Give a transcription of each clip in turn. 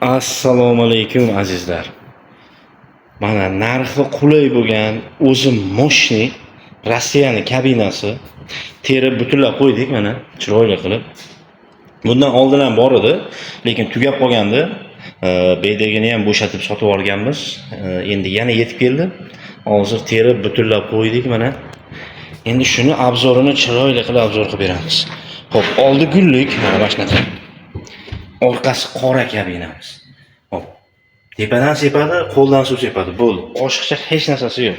Assalomu alaykum azizlar. Mana narxi qulay bo'lgan, o'zi moshni Rossiyaning kabinasi terib butunlab qo'ydik mana chiroyli qilib. Bundan oldin ham bor edi, lekin tugab qolgandi. Beydagini ham bo'shatib sotib olganmiz. Endi yana yetib keldi. Hozir terib butunlab qo'ydik mana. Endi shuni obzorini chiroyli qilib obzor qilib beramiz. Xo'p, oldi gullik, mana shunaqa. Orqasi qora kabinamiz. Hop. Tepadan sepadi, qo'ldan suv sepadi. Bo'ldi. Oshiqcha hech narsasi yo'q.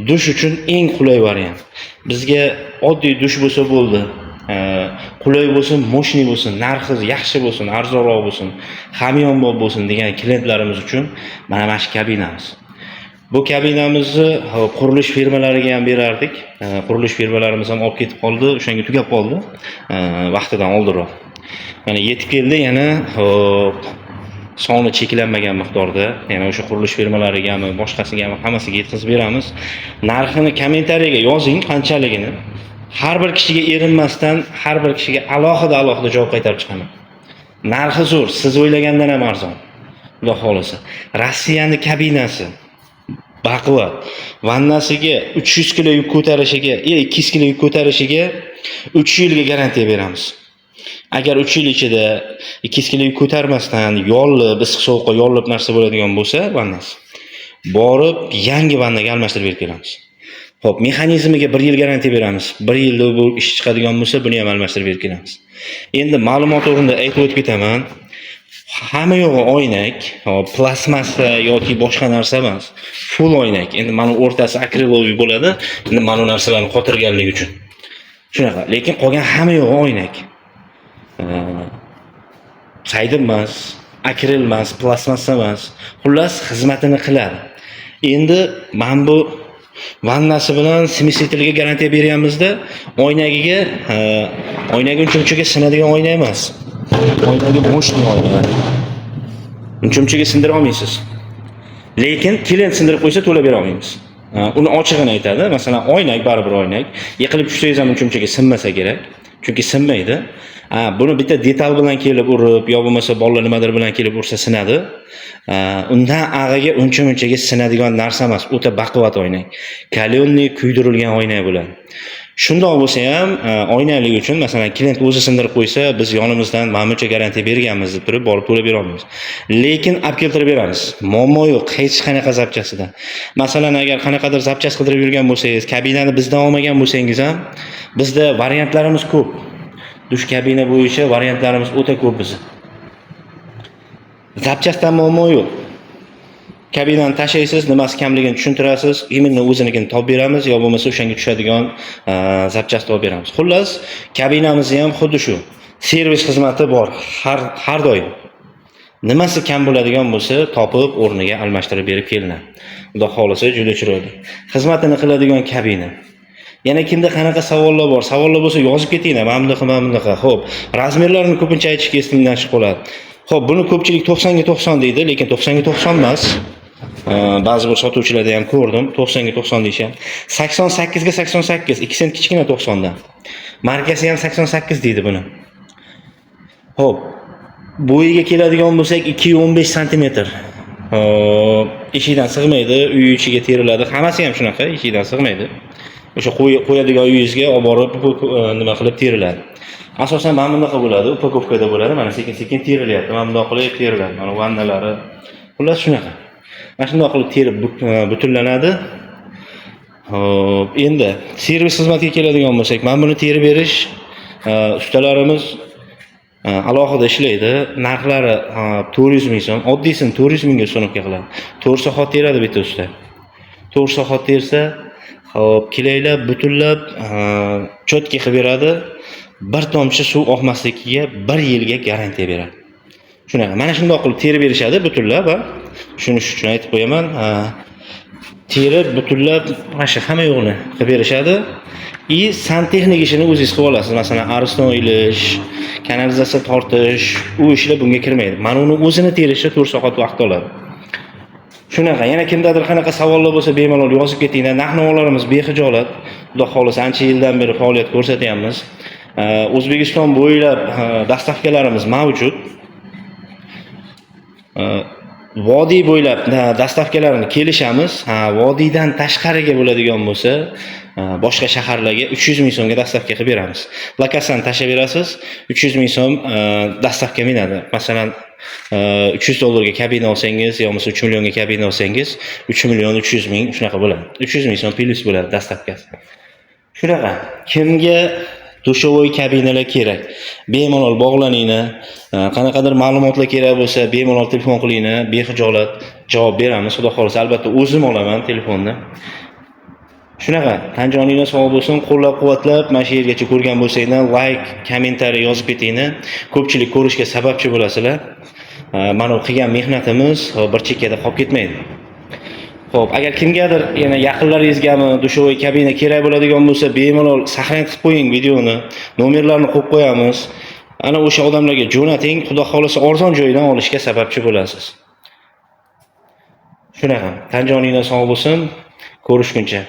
Dush uchun eng qulay variant. Bizga oddiy dush bo'lsa bo'ldi. Qulay bo'lsin, moshni bo'lsin, narxi yaxshi bo'lsin, arzonroq bo'lsin, hamyonbop bo'lsin degan klientlarimiz uchun mana shu kabinamiz. Bu kabinamizni qurilish firmalariga ham berardik. Qurilish firmalarimiz ham olib ketib qoldi, o'shanga tugab qoldi. Vaqtidan oldinroq. Mana yetib keldi yana soni cheklanmagan miqdorda, yana o'sha qurilish firmalariga ham, boshqasiga ham hammasiga yetkazib beramiz. Narxini kommentariyaga yozing qanchaligini. Har bir kishiga erinmasdan, har bir kishiga alohida javob qaytarib chiqaman. Narxi zo'r, siz o'ylagandan ham arzon. Xudo xolasa. Rossiyaning kabinasi baquvvat. Vannasiga 300 kg yuk ko'tarishiga, 200 kg yuk ko'tarishiga 3 yilga garantiya beramiz. Agar 3 yil ichida 200 kg yuk ko'tarmasdan yollib, issiq sovuqqa yollib narsa bo'ladigan bo'lsa, vannasi borib yangi vannaga almashtirib berib kelamiz. Xo'p, mexanizmiga 1 yil garantiya beramiz. 1 yilda bu ish chiqadigan bo'lsa, buni ham almashtirib berib kelamiz. Endi ma'lumot o'rnida aytib o'tib ketaman. Hamma yo'g'i oynak, plastmassa yoki boshqa narsa emas. Full oynak. Endi mana o'rtasi akriloviy bo'ladi. Endi mana narsalarni qotirganligi uchun. Shunaqa, lekin qolgan hamma yo'g'i oynak. Saydi emas, akril emas, plastmassa emas. Xullas xizmatini qiladi. Endi men bu vannasi bilan smesitlga garantiya beryapmizda, oynagiga, oynaga unchunchaga sinadigan oyna emas. Oynaga moshni oyna. Unchunchaga sindira olmaysiz. Lekin klient sindirib qo'ysa to'lab bera olmaymiz. Uni ochig'ini aytadi. Masalan, oynak baribir oynak. Yiqilib tushsangiz ham unchunchaga sinmasa kerak. Chunki sinmaydi. Buni bitta detal bilan kelib urib, yo bo'lmasa bolalar nimadir bilan kelib ursa sinadi. Undan ag'iga uncha-munchaga sinadigan narsa emas, o'ta baquvvat oynak. Kalyonli kuydirilgan oynak bo'ladi. Shundoq bo'lsa ham, oynalik uchun masalan klient o'zi sindirib qo'ysa, biz yonimizdan ma'mulcha garantiya berganmiz deb turib borib to'lab bera olmaymiz. Lekin olib keltirib beramiz. Muammo yo'q, hech qanaqa zapchasida. Masalan, agar qanaqadir zapchas qidirib yurgan bo'lsangiz, kabinani bizdan olmagan bo'lsangiz ham, bizda variantlarimiz ko'p. Dush kabina bo'yicha variantlarimiz o'ta ko'p bizda. Zapchasdan muammo yo'q. Kabinani tashlaysiz, nimasi kamligini tushuntirasiz, imенно o'zinikini topib beramiz, yo bo'lmasa o'shanga tushadigan zapchas topib beramiz. Xullas, kabinamizni ham xuddi shu. Servis xizmati bor har doim. Nimasi kam bo'ladigan bo'lsa, topib o'rniga almashtirib berib kelinadi. Xudo xolasa juda chiroyli. Xizmatini qiladigan kabina. Yana kimda qanaqa savollar bor? Savollar bo'lsa yozib ketinglar. Mana bunaqa. Xo'p, razmerlarini ko'pincha aytishga estimdan chiqib qoladi. Xo'p, buni ko'pchilik 90 ga 90 deydi, lekin 90 ga 90 emas. Ba'zi bir sotuvchilarda ham ko'rdim, 90 ga 90 deyishgan. 88 ga 88, 2 sent kichkina 90 dan. Markasi ham 88 deydi buni. Xo'p, bo'yiga keladigan bo'lsak 2.15 sm. Eshikdan sig'maydi, uy ichiga teriladi. Hammasi ham shunaqa, eshikdan sig'maydi. O'sha qo'yadigan uyingizga olib borib nima qilib teriladi. Asosan mana bunaqa bo'ladi, upakovkada bo'ladi. Mana sekin-sekin terilyapti. Mana bunday qilib teriladi. Mana vannalari. Xullas shunaqa. Mana shunday qilib terib butunlanadi. Hop, endi servis xizmatiga keladigan bo'lsak, mana buni terib berish ustalarimiz alohida ishlaydi. Narxlari 400 ming so'm, oddiysini 400 mingga so'nibga qiladi. 4 soat teradi bitta usta. 4 soat tersa, hop, kelaylab, butunlab, chotki qilib beradi. Bir tomchi suv oqmasligiga 1 yilga garantiya beradi. Shunaqa, mana shunday qilib terib berishadi butunlab, shuni uchun aytib qo'yaman. Terib butunlab mana shu hamma yo'qni qilib berishadi. Santexnik ishini o'zingiz qilib olasiz. Masalan, ariston ilish, kanalizatsiya tortish, u ishlar bunga kirmaydi. Mana uni o'zini terishda 4 soat vaqt oladi. Shunaqa, yana kimdadir qanaqa savollar bo'lsa, bemalol yozib ketinglar. Narx-navolarimiz bexijolat. Xudo xolasa ancha yildan beri faoliyat ko'rsatyapmiz. O'zbekiston bo'ylab dastavkalarimiz mavjud. vodiy bo'ylab dastavkalarni kelishamiz. Vodiydan tashqariga bo'ladigan bo'lsa, boshqa shaharlarga 300 ming so'mga dastavka qilib beramiz. Plakasani tashlab berasiz, 300 ming so'm dastavka minadi. Masalan, 300 dollarga kabina olsangiz, yo bo'lmasa 3 millionga kabina olsangiz, 3 million 300 ming shunaqa bo'ladi. 300 ming so'm plyus bo'ladi dastavkasi. Shunaqa. Kimga dushovoy kabinalar kerak? Bemalol bog'laninglar. Qanaqadir ma'lumotlar kerak bo'lsa, bemalol telefon qilinglar, bexijolat javob beramiz. Xudo xolisa, albatta o'zim olaman telefonni. Shunaqa, tanjoninglar sog' bo'lsin, qo'llab-quvvatlab, mana shu yergacha ko'rgan bo'lsanglar, like, kommentariy yozib ketinglar. Ko'pchilik ko'rishga sababchi bo'lasizlar. Mana bu qilgan mehnatimiz bir chekkada qolib ketmaydi. Xo'p, agar kimgadir yana yaqinlaringizgami dushovoy kabina kerak bo'ladigan bo'lsa, bemalol saqlanib qilib qo'ying videoni. Nomerlarni qo'yib qo'yamiz. Ana o'sha odamlarga jo'nating, xudo xolisa arzon joydan olishga sababchi bo'lasiz. Shunaqa, tanjoninglar sog' bo'lsin, ko'rishguncha.